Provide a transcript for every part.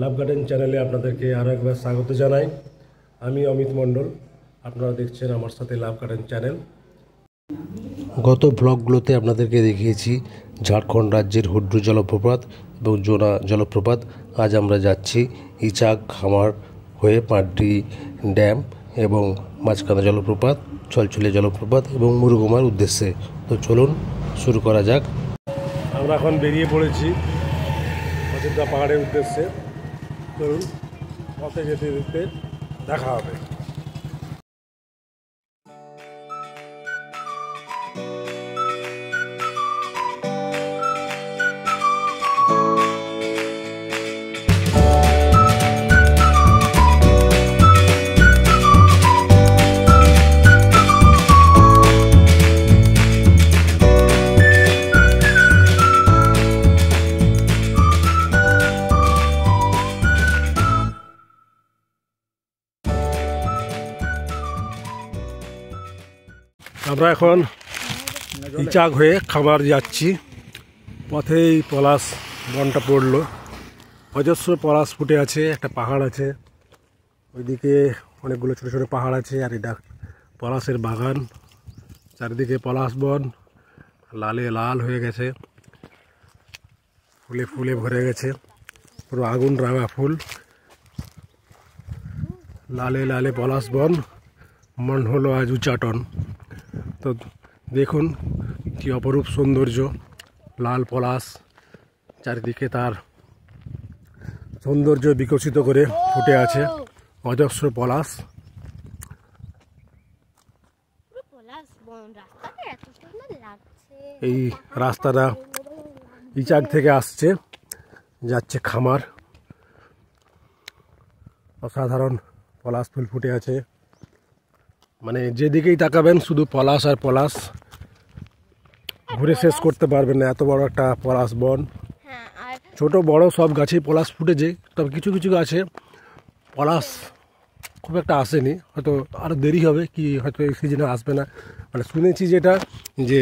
লাভ garden চ্যানেলে আপনাদেরকে আরও একবার স্বাগত জানাই। আমি অমিত মণ্ডল, আপনারা দেখছেন আমার সাথে লাভ গার্ডেন চ্যানেল। গত ব্লগগুলোতে আপনাদেরকে দেখিয়েছি ঝাড়খণ্ড রাজ্যের হুড্রু জলপ্রপাত এবং জোনা জলপ্রপাত। আজ আমরা যাচ্ছি ইচাক খামার হয়ে পাড্ডি ড্যাম এবং মাঝখানা জলপ্রপাত, ছলছলিয়া জলপ্রপাত এবং মুরুগুমার উদ্দেশ্যে। তো চলুন শুরু করা যাক। আমরা এখন বেরিয়ে পড়েছি অযোধ্যা পাহাড়ের উদ্দেশ্যে। চলুন, পথে যেতে যেতে দেখা হবে। আমরা এখন ইচাক হয়ে খামার যাচ্ছি। পথেই পলাশ বনটা পড়লো, অজস্র পলাশ ফুটে আছে। একটা পাহাড় আছে, ওইদিকে অনেকগুলো ছোটো ছোটো পাহাড় আছে, আর এটা পলাশের বাগান। চারিদিকে পলাশ বন, লালে লাল হয়ে গেছে, ফুলে ফুলে ভরে গেছে, পুরো আগুন রাঙা ফুল। লালে লালে পলাশ বন, মন হলো আজ উচ্চাটন। তো দেখুন কি অপরূপ সৌন্দর্য, লাল পলাশ, চারিদিকে তার সৌন্দর্য বিকশিত করে ফুটে আছে অজস্র পলাশ। এই রাস্তাটা ইচাক থেকে আসছে, যাচ্ছে খামার। অসাধারণ পলাশ ফুল ফুটে আছে, মানে যেদিকেই তাকাবেন শুধু পলাশ আর পলাশ, ঘুরে শেষ করতে পারবেন না, এত বড় একটা পলাশ বন। ছোট বড় সব গাছেই পলাশ ফুটেছে, তবে কিছু কিছু গাছে পলাশ খুব একটা আসেনি, হয়তো আরও দেরি হবে, কি হয়তো এই সিজনে আসবে না। মানে শুনেছি যেটা, যে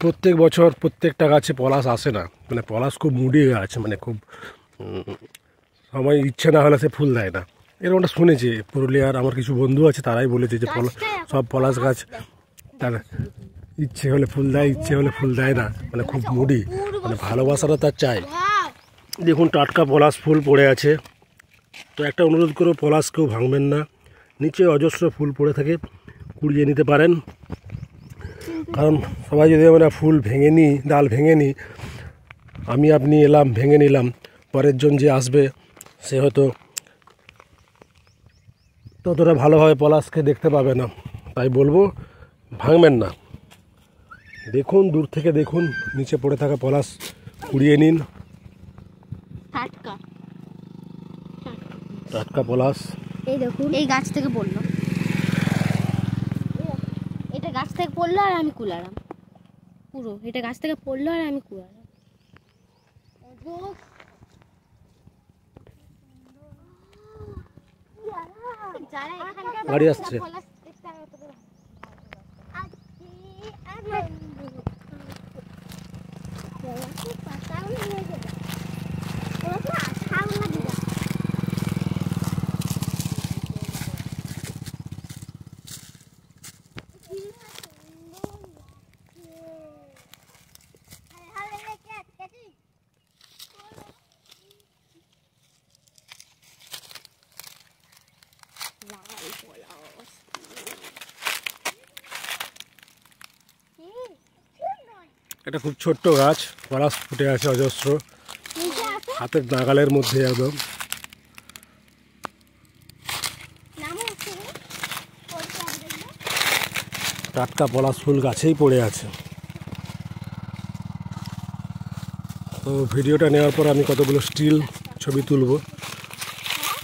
প্রত্যেক বছর প্রত্যেকটা গাছে পলাশ আসে না, মানে পলাশ খুব মুড়িয়ে আছে, মানে খুব সময় ইচ্ছে না হলে সে ফুল দেয় না, এরকমটা শুনেছি। পুরুলিয়ার আমার কিছু বন্ধু আছে, তারাই বলেছে যে সব পলাশ গাছ তার ইচ্ছে হলে ফুল দেয়, ইচ্ছে হলে ফুল দেয় না, মানে খুব মুডি, মানে ভালোবাসাটা তার চাই। দেখুন টাটকা পলাশ ফুল পড়ে আছে। তো একটা অনুরোধ করো, পলাশ কেউ ভাঙবেন না, নিচে অজস্র ফুল পড়ে থাকে, কুড়িয়ে নিতে পারেন। কারণ সবাই যদি আমরা ফুল ভেঙে নিই, ডাল ভেঙে নিই, আমি আপনি এলাম ভেঙে নিলাম, পরের জন যে আসবে সে হয়তো ততটা ভালোভাবে পলাশকে দেখতে পাবে না। তাই বলবো ভাঙবেন না। দেখুন দূর থেকে দেখুন, নিচে পড়ে থাকা পলাশ কুড়িয়ে নিন। টাটকা পলাশ, এই দেখুন, এই গাছ থেকে পড়লো, এটা গাছ থেকে পড়লো আর আমি কুলালাম, পুরো এটা গাছ থেকে পড়লো আর আমি কুলালাম। গাড়ি আসছে। এটা খুব ছোট্ট গাছ, পলাশ ফুটে আছে অজস্র, হাতের নাগালের মধ্যে একদম। টাটকা পলাশ ফুল গাছেই পড়ে আছে। তো ভিডিওটা নেওয়ার পর আমি কতগুলো স্টিল ছবি তুলব।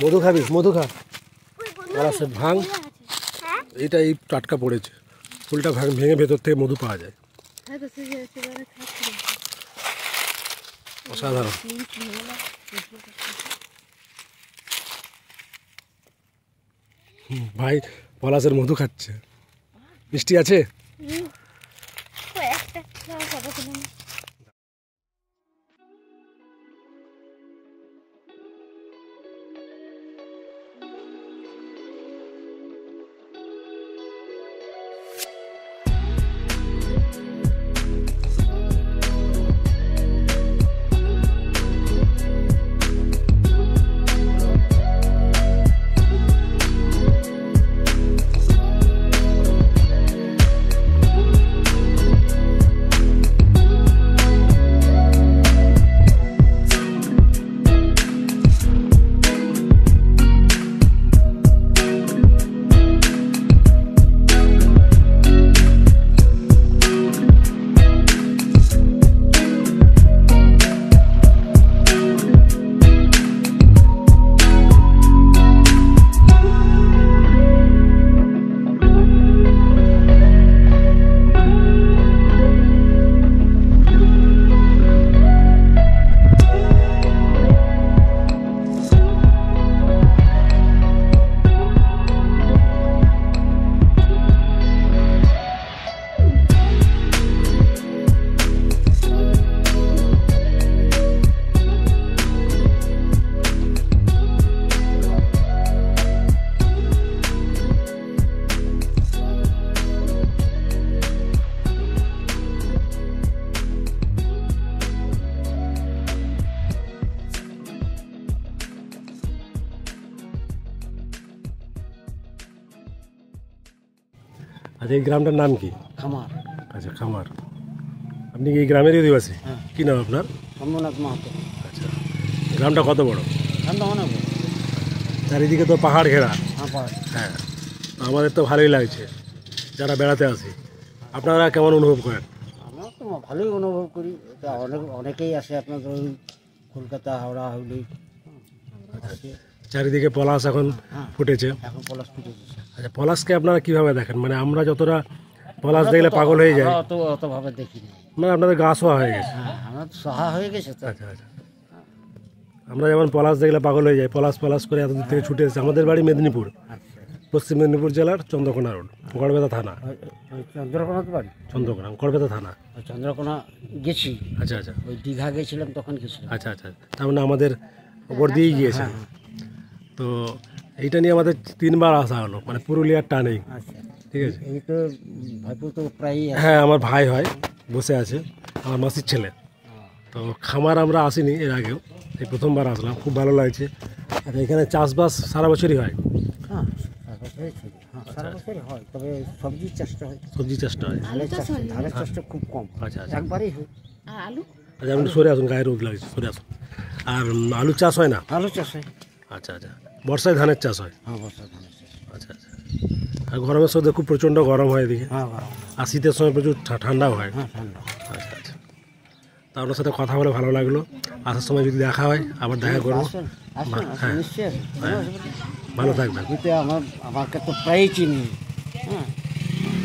মধু খাবিস? মধু খা, পলাশের ভাঙ। এইটা এই টাটকা পড়েছে, ফুলটা ভেঙে ভেতর থেকে মধু পাওয়া যায়। অসাধারণ। ভাই পলাশের মধু খাচ্ছে, মিষ্টি আছে। আচ্ছা, এই গ্রামটার নাম কি? খামার। আচ্ছা, খামার। আপনি কি এই গ্রামেরই অধিবাসী? হ্যাঁ। কি নাম আপনার? শম্ভুনাথ মাহাতো। আচ্ছা, গ্রামটা কত বড়? গ্রামটা অনেক বড়। চারিদিকে তো পাহাড় ঘেরা। হ্যাঁ, পাহাড়। হ্যাঁ, তো আমাদের তো ভালোই লাগছে যারা বেড়াতে আসি। আপনারা কেমন অনুভব করেন? আমরা তো ভালোই অনুভব করি। এটা অনেকেই আসে আপনাদের ওই কলকাতা, হাওড়া, হুগলি। আসে। চারিদিকে পলাশ এখন হ্যাঁ। ফুটেছে। এখন পলাশ ফুটেছে। আচ্ছা, পলাশকে আপনারা কিভাবে দেখেন? মানে আমরা যতটা পলাশ দেখলে পাগল হয়ে যায়, আমরা অতভাবে দেখি না। মানে আপনাদের গা শোয়া হয়ে গেছে। হ্যাঁ, আমরা তো সহা হয়ে গেছে তো। আচ্ছা আচ্ছা, আমরা যেমন পলাশ দেখলে পাগল হয়ে যাই, পলাশ পলাশ করে এত দূর থেকে ছুটে এসেছে। আমাদের বাড়ি মেদিনীপুর, আচ্ছা। পশ্চিম মেদিনীপুর জেলার চন্দ্রকোনা রোড, গড়বেতা থানা। ওই চন্দ্রকোনা তো বাড়ি? চন্দ্রকোনা, গড়বেতা থানা। ওই চন্দ্রকোনা গেছি। আচ্ছা আচ্ছা ওই দীঘা গেছিলাম, তখন গেছিলাম। আচ্ছা আচ্ছা, তার মানে আমাদের ওপর দিয়েই গিয়েছে। তো এইটা নিয়ে আমাদের 3 বার আসা হলো, মানে পুরুলিয়ার টানেই। আচ্ছা, ঠিক আছে। এই তো ভাইপো তো প্রায়ই আসে। হ্যাঁ, আমার ভাই হয়, বসে আছে, আমার মাসির ছেলে। তো খামার আমরা আসিনি এর আগেও, এই প্রথমবার আসলাম, খুব ভালো লাগছে। আর এখানে চাষবাস সারা বছরই হয়? হ্যাঁ, সারা বছরই চলে। হ্যাঁ, সারা বছরই হয়, তবে সবজির চাষটা হয়। সবজি চাষটা হয়? ধানের চাষটা খুব কম। আচ্ছা আচ্ছা একবারই হয়। আর আলু? আচ্ছা, আপনি সরে আসুন, গায়ে রোদ লাগছে, সরে আসুন। আর আলু চাষ হয় না? আলু চাষ হয়। আচ্ছা আচ্ছা, বর্ষায় ধানের চাষ হয়? হ্যাঁ, বর্ষা ধানের চাষ। আচ্ছা আচ্ছা। আর গরমের সময় খুব প্রচণ্ড গরম হয় এদিকে, হ্যাঁ, গরম। আর শীতের সময় প্রচুর ঠান্ডাও হয়। হ্যাঁ, ঠান্ডা। আচ্ছা আচ্ছা, তা আপনার সাথে কথা বলে ভালো লাগলো। আসার সময় যদি দেখা হয় আবার দেখা করবো। আসুন, আসুন, আসুন, হ্যাঁ। নিশ্চয়ই আসুন। কোনো অসুবিধা নেই। ভালো থাকবেন। যেতে আমাকে তো প্রায়ই চিনি। হ্যাঁ,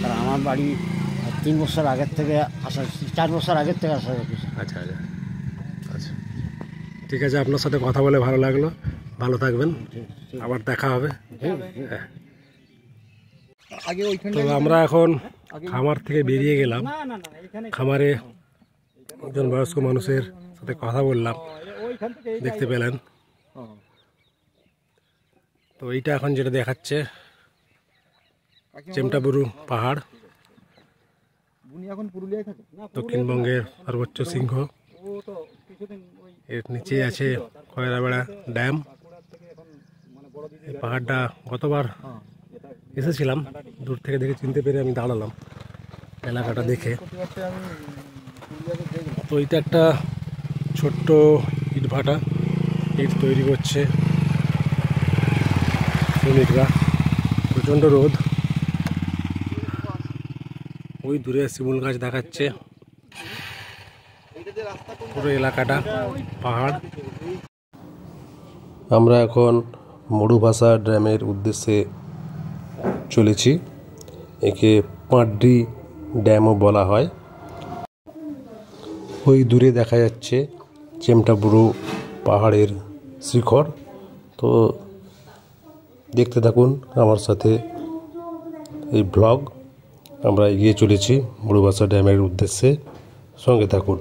কারণ আমার বাড়ি 3 বছর আগের থেকে আসা, 4 বছর আগের থেকে আসা অফিস। আচ্ছা আচ্ছা আচ্ছা, ঠিক আছে, আপনার সাথে কথা বলে ভালো লাগলো। ভালো থাকবেন, আবার দেখা হবে। হ্যাঁ। তো আমরা এখন খামার থেকে বেরিয়ে গেলাম। খামারে একজন বয়স্ক মানুষের সাথে কথা বললাম, দেখতে পেলেন। তো এইটা এখন যেটা দেখাচ্ছে চেমটাবুরু পাহাড়, দক্ষিণবঙ্গের সর্বোচ্চ সিংহ। এর নিচে আছে খয়রাবেড়া ড্যাম। এই পাহাড়টা গতবার এসেছিলাম, দূর থেকে দেখে চিনতে পেরে আমি দাঁড়ালাম এলাকাটা দেখে। তো এইটা একটা ছোট্ট ইট ভাটা, ইট তৈরি করছে শ্রমিকরা। প্রচণ্ড রোদ, ওই দূরে শিমুল গাছ দেখাচ্ছে। পুরো এলাকাটা পাহাড়। আমরা এখন মরুভাষা ড্যামের উদ্দেশ্যে চলেছি। একে পাঁড্ডি ড্যামও বলা হয়। ওই দূরে দেখা যাচ্ছে চেমটাবুরু পাহাড়ের শিখর। তো দেখতে থাকুন আমার সাথে এই ব্লগ। আমরা এগিয়ে চলেছি মরুভাষা ড্যামের উদ্দেশ্যে, সঙ্গে থাকুন।